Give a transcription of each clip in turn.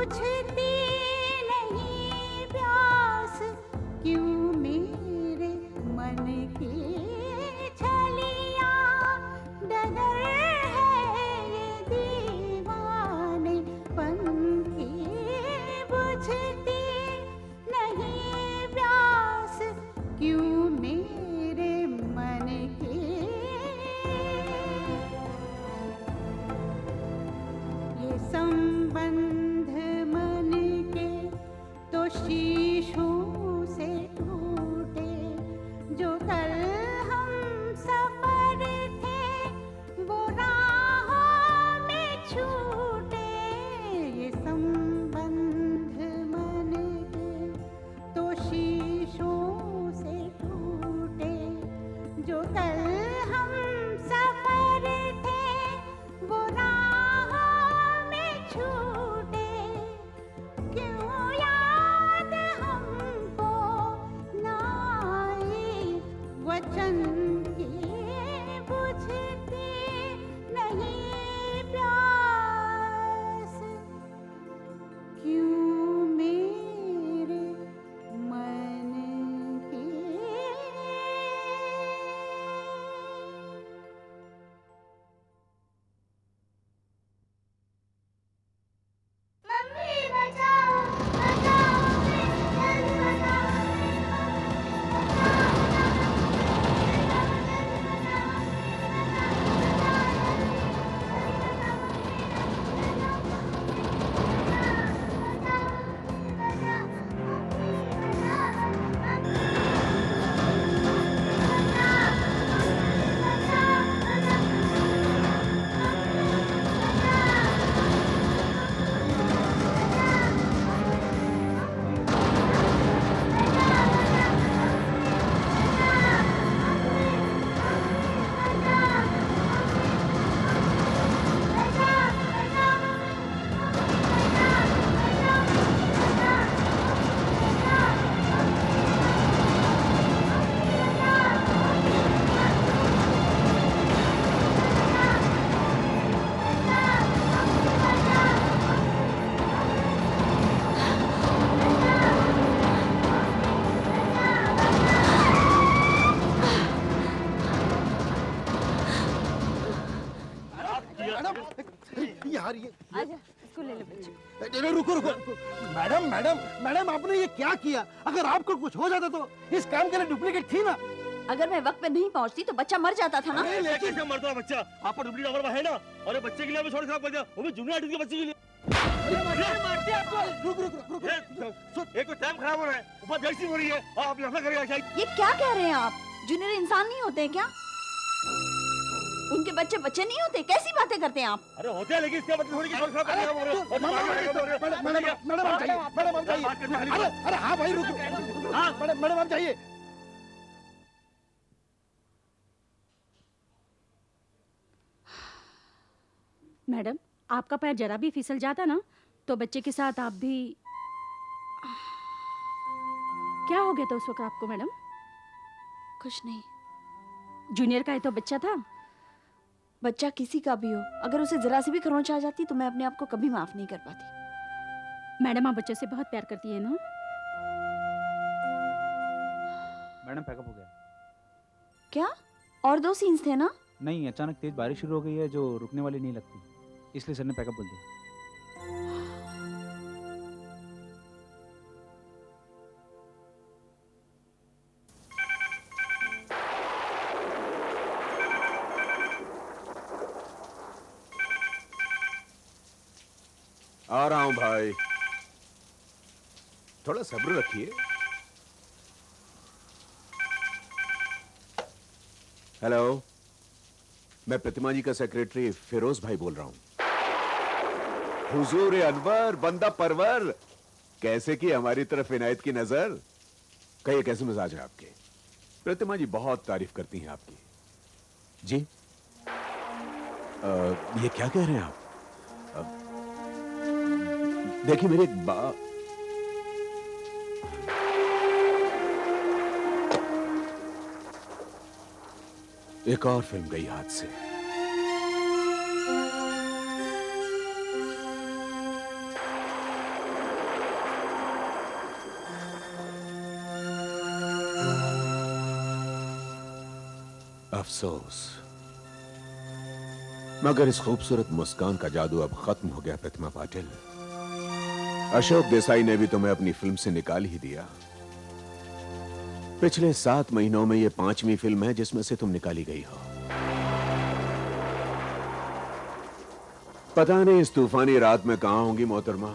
बुझती नहीं प्यास, क्यों मेरे मन की छलियां डगर है ये दीवानेपन की। बुझती नहीं प्यास, क्यों मेरे मन की। ये संबंध मन के तो शीशों से टूटे, जो कल हम सफर थे वो राहों में छूटे। ये संबंध मन के तो शीशों से टूटे, जो कल हम सफर थे वो राहों में छूटे। क्यों याद हमको ना आई वचन की। बुझती नहीं प्यास, क्यों मेरे मन की। मम्मी बचाओ बचाओ, जल्दी बचाओ। यार ये आजा, इसको ले ले बच्चे। रुको रुको मैडम मैडम मैडम, आपने ये क्या किया? अगर आपको कुछ हो जाता तो इस काम के लिए डुप्लीकेट थी ना। अगर मैं वक्त पे नहीं पहुंचती तो बच्चा मर जाता था ना। कैसे मरता है बच्चा? आपका डुप्लीकेट नंबर है ना, और ये बच्चे के लिए छोड़ खराब कर दिया, वो भी जूनियर आर्टिस्ट के बच्चे के लिए। रुक रुक रुक रुक, एक तो टाइम खराब हो रहा है, ऊपर जैसी हो रही है, और आप लफड़ा करेगा। ये क्या कह रहे हैं आप? जूनियर इंसान नहीं होते क्या? उनके बच्चे बच्चे नहीं होते? कैसी बातें करते हैं आप? अरे होते हैं, लेकिन इसका मतलब थोड़ी कि छोड़ खराब कर दिया। मैडम आप जाइए, मैडम आप जाइए। अरे अरे हाँ भाई रुक, मैडम आप जाइए। मैडम, आपका पैर जरा भी फिसल जाता ना तो बच्चे के साथ आप भी। क्या हो गया था उस वक्त आपको मैडम? कुछ नहीं। जूनियर का ही तो बच्चा था। बच्चा किसी का भी हो, अगर उसे जरा सी भी खरोंच आ जाती तो मैं अपने आप को कभी माफ नहीं कर पाती। मैडम आप बच्चे से बहुत प्यार करती है ना? मैडम पैकअप हो गया। क्या और 2 सीन्स थे ना? नहीं, अचानक तेज बारिश शुरू हो गई है जो रुकने वाली नहीं लगती, इसलिए सर ने पैकअप बोल दिया। आ रहा हूं भाई, थोड़ा सब्र रखिए। हेलो, मैं प्रतिमा जी का सेक्रेटरी फिरोज भाई बोल रहा हूं। हुजूर अनवर बंदा परवर, कैसे की हमारी तरफ इनायत की नजर? कहिए कैसे मिजाज है आपके? प्रतिमा जी बहुत तारीफ करती हैं आपकी। जी ये क्या कह रहे हैं आप? देखिए मेरे एक और फिल्म गई हाथ से। अफसोस, मगर इस खूबसूरत मुस्कान का जादू अब खत्म हो गया प्रतिमा पाटिल। अशोक देसाई ने भी तुम्हें अपनी फिल्म से निकाल ही दिया। पिछले 7 महीनों में यह 5वीं फिल्म है जिसमें से तुम निकाली गई हो। पता नहीं इस तूफानी रात में कहां होंगी मोहतरमा।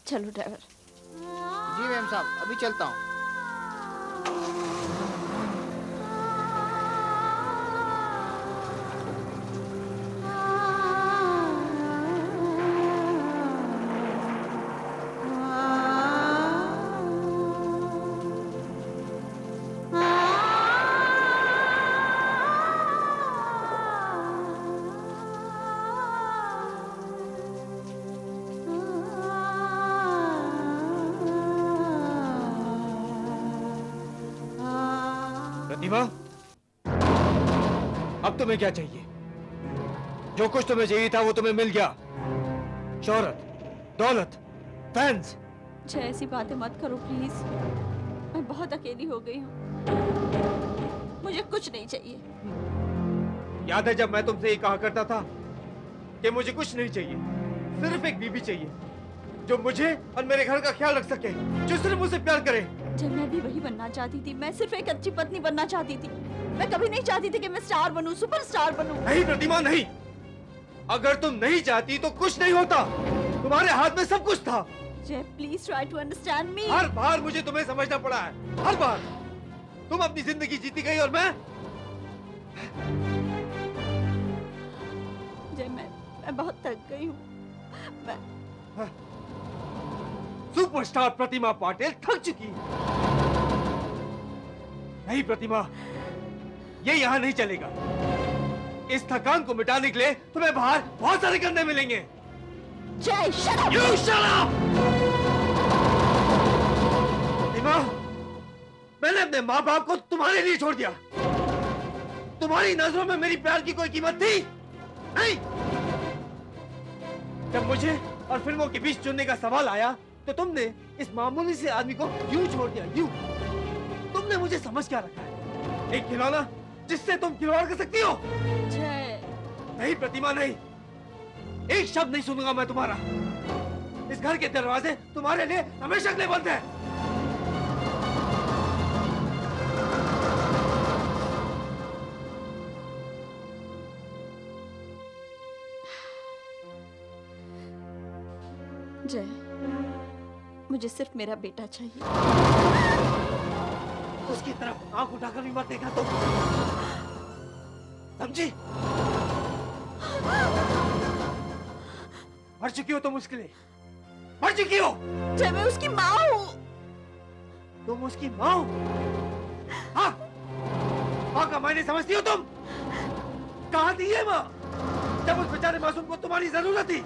चलो ड्राइवर। जी मैम साहब, अभी चलता हूँ। प्रतिमा, अब तुम्हें क्या चाहिए? जो कुछ तुम्हें चाहिए था वो तुम्हें मिल गया। शोहरत, दौलत, फैंस। जय, ऐसी बातें मत करो प्लीज। मैं बहुत अकेली हो गई हूँ। मुझे कुछ नहीं चाहिए। याद है जब मैं तुमसे ये कहा करता था कि मुझे कुछ नहीं चाहिए, सिर्फ एक बीवी चाहिए जो मुझे और मेरे घर का ख्याल रख सके, जो सिर्फ मुझसे प्यार करे। जब मैं भी वही बनना चाहती थी। मैं सिर्फ एक अच्छी पत्नी बनना चाहती थी। मैं कभी नहीं चाहती थी कि मैं स्टार बनूं, सुपरस्टार बनूं। नहीं प्रतिमा, नहीं। अगर तुम नहीं चाहती तो कुछ नहीं होता। तुम्हारे हाथ में सब कुछ था। Jay, please try to understand me. हर बार मुझे तुम्हें समझना पड़ा है, हर बार। तुम अपनी जिंदगी जीती गई और मैं जय, मैं बहुत थक गई हूँ। मैं सुपरस्टार प्रतिमा पाटिल थक चुकी है। नहीं प्रतिमा, ये यहाँ नहीं चलेगा। इस थकान को मिटाने के लिए तुम्हें बाहर बहुत सारे कंधे मिलेंगे। जय, shut up! You shut up! प्रतिमा, मैंने अपने माँ बाप को तुम्हारे लिए छोड़ दिया। तुम्हारी नजरों में मेरी प्यार की कोई कीमत थी? नहीं। जब मुझे और फिल्मों के बीच चुनने का सवाल आया तो तुमने इस मामूली से आदमी को यूं छोड़ दिया, यूं। तुमने मुझे समझ क्या रखा है? एक खिलौना जिससे तुम खिलवाड़ कर सकती हो? जय, नहीं प्रतिमा, नहीं। एक शब्द नहीं सुनूंगा मैं तुम्हारा। इस घर के दरवाजे तुम्हारे लिए हमेशा के लिए बंद है। जय, मुझे सिर्फ मेरा बेटा चाहिए। उसकी तरफ आंख उठाकर भी मत देखा तुम, समझी? मर चुकी हो तुम उसके लिए, मर चुकी हो। जय, मैं उसकी माँ हूँ। तुम उसकी माँ हो? हाँ, माँ का मायने समझती हो तुम? कहाँ थी ये माँ जब उस बेचारे मासूम को तुम्हारी जरूरत थी?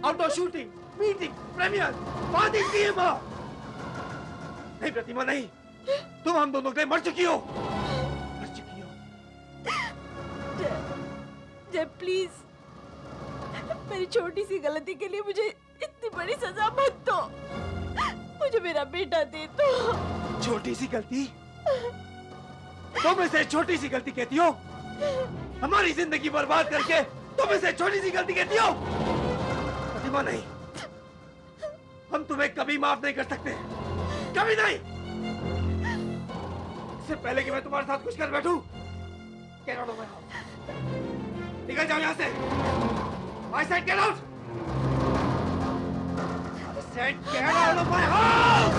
Outdoor shooting, meeting, premiere, party की है माँ। नहीं प्रतिमा, नहीं। तुम हम दोनों के लिए मर चुकी हो, मर चुकी हो। जय, प्लीज, मेरी छोटी सी गलती के लिए मुझे इतनी बड़ी सजा मत दो। मुझे मेरा बेटा दे दो। छोटी सी गलती? तुम इसे छोटी सी गलती कहती हो? हमारी जिंदगी बर्बाद करके तुम इसे छोटी सी गलती कहती हो? प्रतिमा नहीं, हम तुम्हें कभी माफ नहीं कर सकते, कभी नहीं। इससे पहले कि मैं तुम्हारे साथ कुछ कर बैठूं, get out of my house. निकल जाओ यहाँ से। I said get out. I said get out of my house.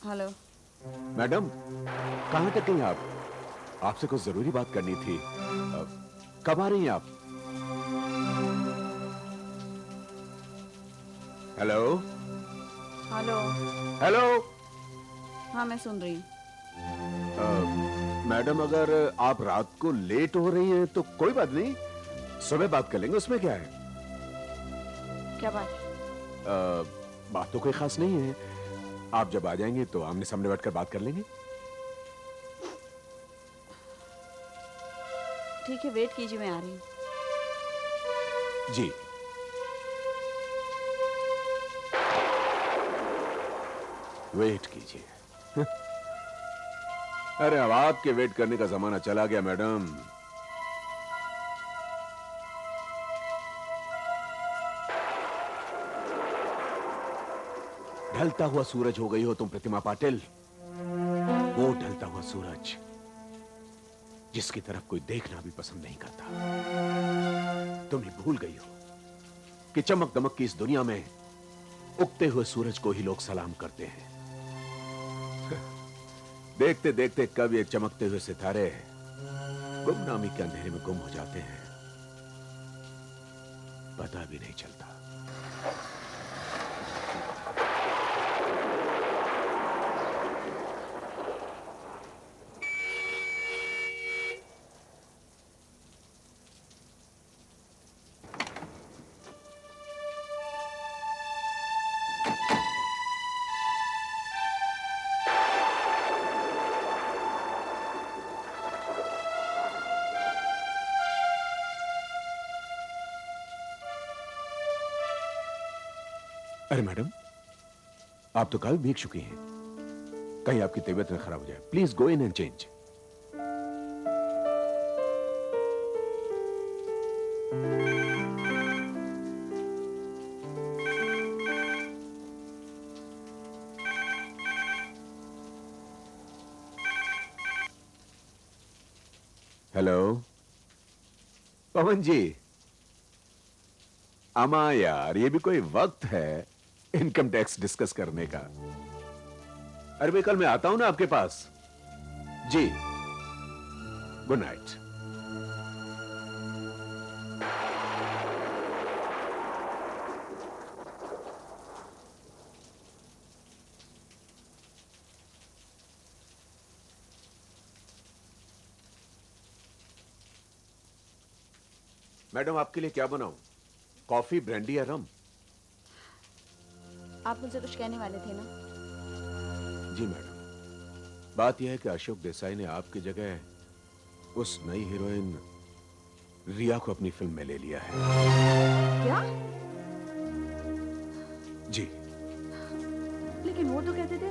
Hello. Madam, कहाँ तक गई आप? आपसे कुछ जरूरी बात करनी थी। कब आ रही हैं आप? Hello hello. हेलो। हाँ, मैं सुन रही हूँ। मैडम, अगर आप रात को लेट हो रही हैं तो कोई बात नहीं, सुबह बात कर लेंगे, उसमें क्या है। क्या बात? बात तो कोई खास नहीं है, आप जब आ जाएंगे तो आमने सामने बैठकर बात कर लेंगे। ठीक है, वेट कीजिए, मैं आ रही हूँ। जी। वेट कीजिए। अरे अब आपके वेट करने का जमाना चला गया मैडम। ढलता हुआ सूरज हो गई हो तुम प्रतिमा पाटिल, वो ढलता हुआ सूरज जिसकी तरफ कोई देखना भी पसंद नहीं करता। तुम ही भूल गई हो कि चमक दमक की इस दुनिया में उगते हुए सूरज को ही लोग सलाम करते हैं। देखते देखते कब ये चमकते हुए सितारे गुमनामी के अंधेरे में गुम हो जाते हैं, पता भी नहीं चलता। अरे मैडम, आप तो कल भीग चुकी हैं, कहीं आपकी तबीयत न खराब हो जाए। Please go in and change. Hello Pawan ji. अमा यार, ये भी कोई वक्त है इनकम टैक्स डिस्कस करने का। अरे भाई, कल मैं आता हूं ना आपके पास। जी, गुड नाइट। मैडम, आपके लिए क्या बनाऊं? कॉफी, ब्रांडी या रम? आप मुझसे कुछ कहने वाले थे ना? जी मैडम, बात यह है कि अशोक देसाई ने आपकी जगह उस नई हीरोइन रिया को अपनी फिल्म में ले लिया है। क्या? जी। लेकिन वो तो कहते थे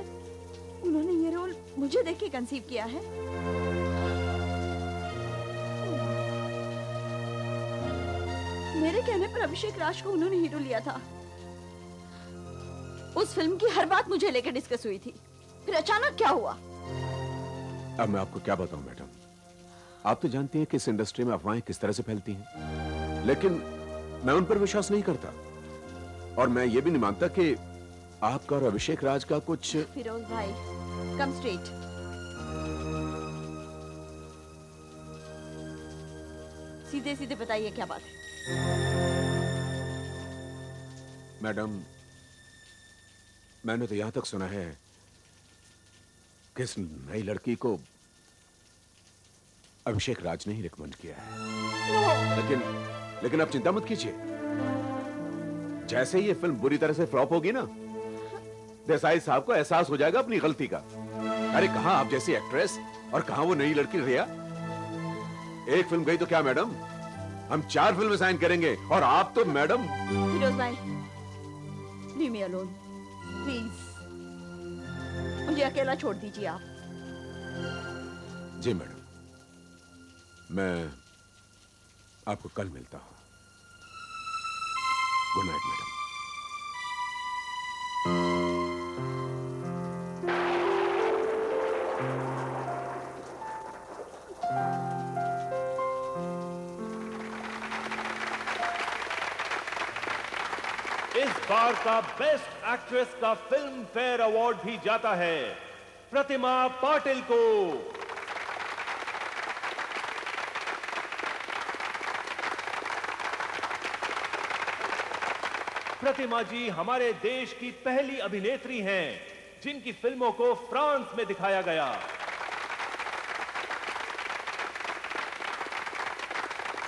उन्होंने ये रोल मुझे देख के कंसीव किया है। मेरे कहने पर अभिषेक राज को उन्होंने हीरो लिया था। उस फिल्म की हर बात मुझे लेकर डिस्कस हुई थी, फिर अचानक क्या हुआ? अब मैं आपको क्या बताऊं मैडम, आप तो जानती हैं कि इस इंडस्ट्री में अफवाहें किस तरह से फैलती हैं, लेकिन मैं उन पर विश्वास नहीं करता, और मैं ये भी नहीं मानता कि आपका और अभिषेक राज का कुछ। फिरोज भाई, कम स्ट्रेट। सीधे सीधे बताइए क्या बात है? मैडम, मैंने तो यहां तक सुना है कि इस नई लड़की को अभिषेक राज ने ही रिकमेंड किया है। लेकिन आप चिंता मत कीजिए, जैसे ही ये फिल्म बुरी तरह से फ्लॉप होगी ना, देसाई साहब को एहसास हो जाएगा अपनी गलती का। अरे कहां आप जैसी एक्ट्रेस और कहां वो नई लड़की रिया। एक फिल्म गई तो क्या मैडम, हम 4 फिल्में साइन करेंगे और आप तो मैडम। फिरोज भाई, लीव मी अलोन प्लीज, मुझे अकेला छोड़ दीजिए आप। जी मैडम, मैं आपको कल मिलता हूं। Good night madam. इस बार का बेस्ट एक्ट्रेस का फिल्म फेयर अवार्ड भी जाता है प्रतिमा पाटिल को। प्रतिमा जी हमारे देश की पहली अभिनेत्री हैं जिनकी फिल्मों को फ्रांस में दिखाया गया।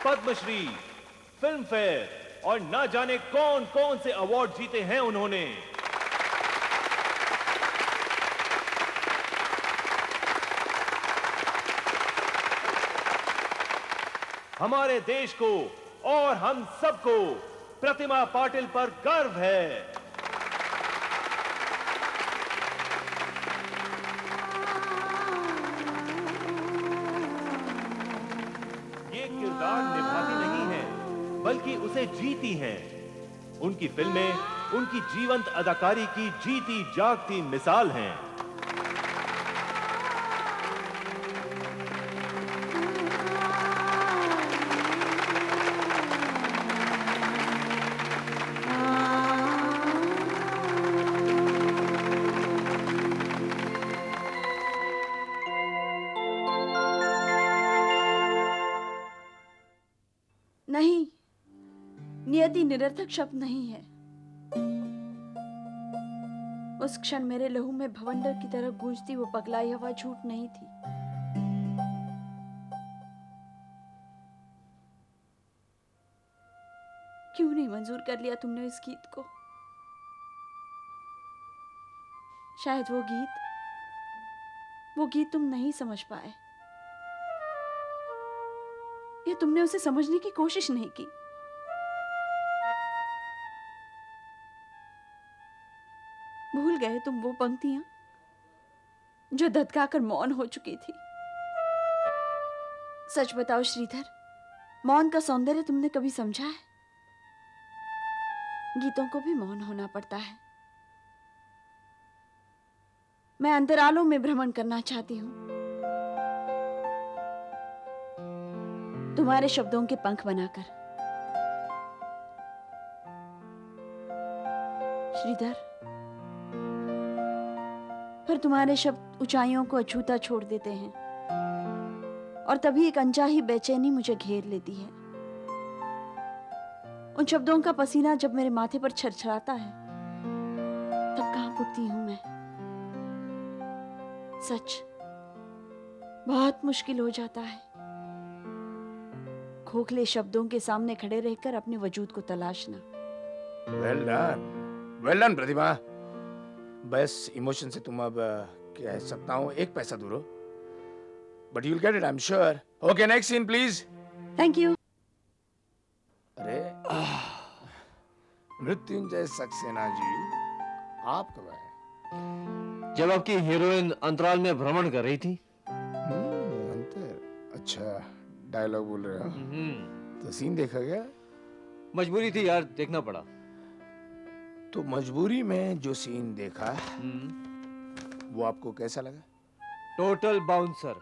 पद्मश्री, फिल्म फेयर और ना जाने कौन कौन से अवार्ड जीते हैं उन्होंने। हमारे देश को और हम सबको प्रतिमा पाटिल पर गर्व है। ये किरदार निभाती नहीं है बल्कि उसे जीती हैं। उनकी फिल्में उनकी जीवंत अदाकारी की जीती जागती मिसाल हैं। नहीं, नियति निरर्थक शब्द नहीं है। उस क्षण मेरे लहू में भवंडर की तरह गूंजती वो पगलाई हवा झूठ नहीं थी। क्यों नहीं मंजूर कर लिया तुमने इस गीत को? शायद वो गीत तुम नहीं समझ पाए, या तुमने उसे समझने की कोशिश नहीं की। भूल गए तुम वो पंक्तियां जो धधकाकर मौन हो चुकी थी। सच बताओ श्रीधर, मौन का सौंदर्य तुमने कभी समझा है? गीतों को भी मौन होना पड़ता है। मैं अंतरालों में भ्रमण करना चाहती हूं, तुम्हारे शब्दों के पंख बनाकर। श्रीधर, पर तुम्हारे शब्द ऊंचाइयों को अछूता छोड़ देते हैं और तभी एक अनचाही बेचैनी मुझे घेर लेती है। उन शब्दों का पसीना जब मेरे माथे पर छरछराता है तब कांप उठती हूं मैं। सच, बहुत मुश्किल हो जाता है खोखले शब्दों के सामने खड़े रहकर अपने वजूद को तलाशना। वेल डन प्रतिमा। बस इमोशन से तुम अब कह सकता हूँ 1 पैसा दूर हो, but you will get it, I am sure. Okay, next scene please. Thank you. अरे मृत्युंजय सक्सेना जी, आप कब आए? जब आपकी हीरोइन अंतराल में भ्रमण कर रही थी। अच्छा, डायलॉग बोल रहे हो? तो सीन देखा गया? मजबूरी थी यार, देखना पड़ा। तो मजबूरी में जो सीन देखा वो आपको कैसा लगा? टोटल बाउंसर,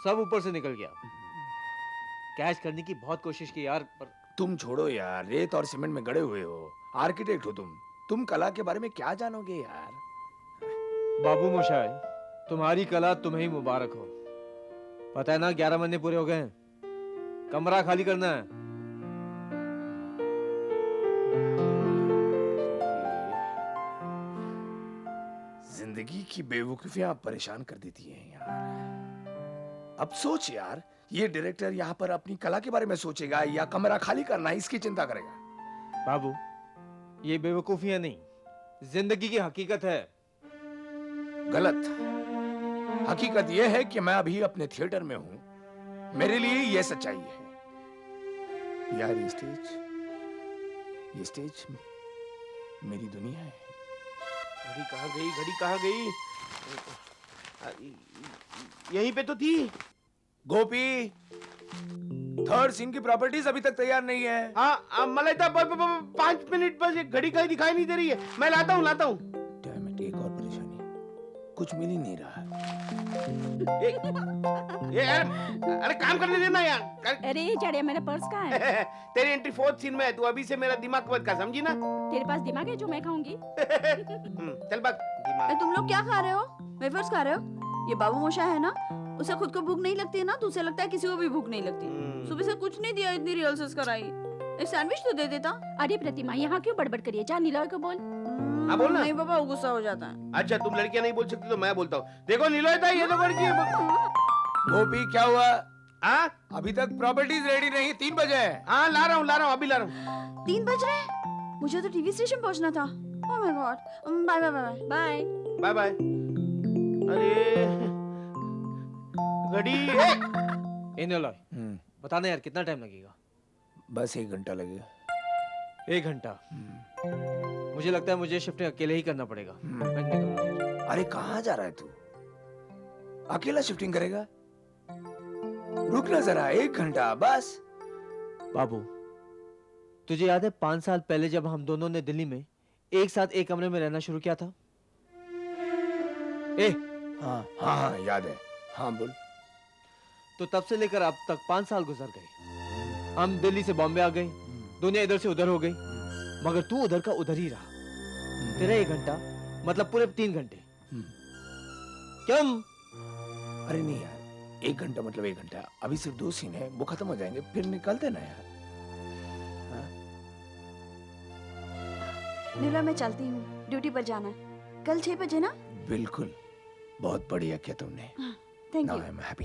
सब ऊपर से निकल गया। कैच करने की बहुत कोशिश की यार, पर तुम छोड़ो यार, रेत और सीमेंट में गड़े हुए हो, आर्किटेक्ट हो तुम कला के बारे में क्या जानोगे यार? बाबू मोशाय, तुम्हारी कला तुम्हें ही मुबारक हो। पता है ना 11 महीने पूरे हो गए हैं, कमरा खाली करना है। जिंदगी की बेवकूफियां परेशान कर देती हैं यार। अब सोच यार, ये डायरेक्टर यहाँ पर अपनी कला के बारे में सोचेगा या कमरा खाली करना है इसकी चिंता करेगा? बाबू, ये बेवकूफियां नहीं, जिंदगी की हकीकत है। गलत। हकीकत यह है कि मैं अभी अपने थिएटर में हूं, मेरे लिए यह सच्चाई है। यार ये स्टेज मेरी दुनिया है। घड़ी कहाँ गई, घड़ी कहाँ गई? यहीं पे तो थी। गोपी, थर्ड सीन की प्रॉपर्टीज अभी तक तैयार नहीं है। हाँ मलाइका, 5 मिनट बस, ये घड़ी कहीं दिखाई नहीं दे रही है। मैं लाता हूँ। Damn it, एक और परेशानी, कुछ मिल ही नहीं रहा। ये अरे काम करने देना यार। अरे जड़े, मेरा पर्स कहाँ है? तेरी एंट्री 4th सीन में है, तू अभी से मेरा दिमाग मत खा, समझी ना? तेरे पास दिमाग है जो मैं खाऊंगी? चल भाग। अरे तुम लोग क्या खा रहे हो? वेफर्स खा रहे हो? ये बाबू मोशा है ना, उसे खुद को भूख नहीं लगती है ना, तो उसे लगता है किसी को भी भूख नहीं लगती। सुबह से कुछ नहीं दिया, इतनी रिहर्सल्स कराई, एक सैंडविच तो दे देता। अरे प्रतिमा, यहाँ क्यों बड़बड़ करिए? जा निलॉय को बोल। हाँ बोल ना। नहीं बाबा, वो गुस्सा हो जाता है। अच्छा तुम लड़कियां नहीं बोल सकती तो मैं बोलता हूँ। देखो निलॉय था, ये तो लड़की है। गोपी क्या हुआ? हाँ अभी तक प्रॉपर्टीज रेडी नहीं, 3 बजे हैं। हाँ ला रहा हूँ, अभी ला रहा हूँ। 3 बज रहे हैं? मुझे तो टीवी स्टेशन पहुंचना था। Oh my god. Bye bye bye bye bye bye. अरे घड़ी निलॉय, बताना यार कितना टाइम लगेगा? बस 1 घंटा लगेगा। 1 घंटा? मुझे लगता है मुझे शिफ्टिंग अकेले ही करना पड़ेगा। मैं निकल रहा हूं। अरे कहाँ जा रहा है तू? अकेला शिफ्टिंग करेगा? रुकना जरा, 1 घंटा बस। बाबू, तुझे याद है 5 साल पहले जब हम दोनों ने दिल्ली में एक साथ एक कमरे में रहना शुरू किया था? हाँ याद है। हाँ बोल। तो तब से लेकर अब तक 5 साल गुजर गए। हम दिल्ली से बॉम्बे आ गए, दुनिया इधर से उधर हो गई, मगर तू उधर का उधर ही रहा। तेरा 1 घंटा मतलब पूरे 3 घंटे। क्यों? अरे नहीं यार, 1 घंटा मतलब 1 घंटा। अभी सिर्फ 2 सीन है, वो खत्म हो जाएंगे, फिर निकलते ना यार। नीला, मैं चलती हूँ, ड्यूटी पर जाना है। कल 6 बजे ना? बिल्कुल, बहुत बढ़िया किया तुमने। Thank now you. I am happy.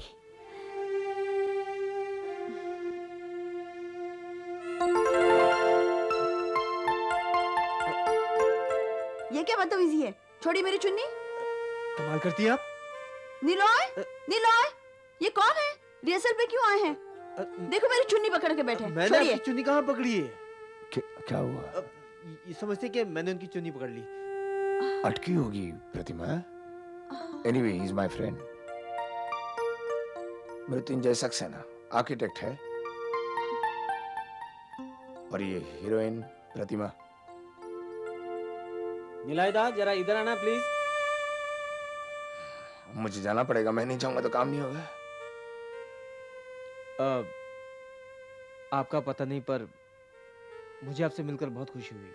ये क्या बदतमीजी है? छोड़ी मेरी चुन्नी। कमाल करती है आप। निलॉय, निलॉय, ये कौन है? रिहर्सल पे क्यों आए हैं? देखो मेरी चुन्नी पकड़ के बैठे। मैंने आपकी चुन्नी कहाँ पकड़ी है? क्या हुआ? ये समझते कि मैंने उनकी चुन्नी पकड़ ली। अटकी होगी Pratima. Anyway, he is my friend. Mrityunjay Saxena architect है, और ये हीरोइन प्रतिमा। निलायदा, जरा इधर आना प्लीज। मुझे जाना पड़ेगा, मैं नहीं जाऊंगा तो काम नहीं होगा। आपका पता नहीं, पर मुझे आपसे मिलकर बहुत खुशी हुई।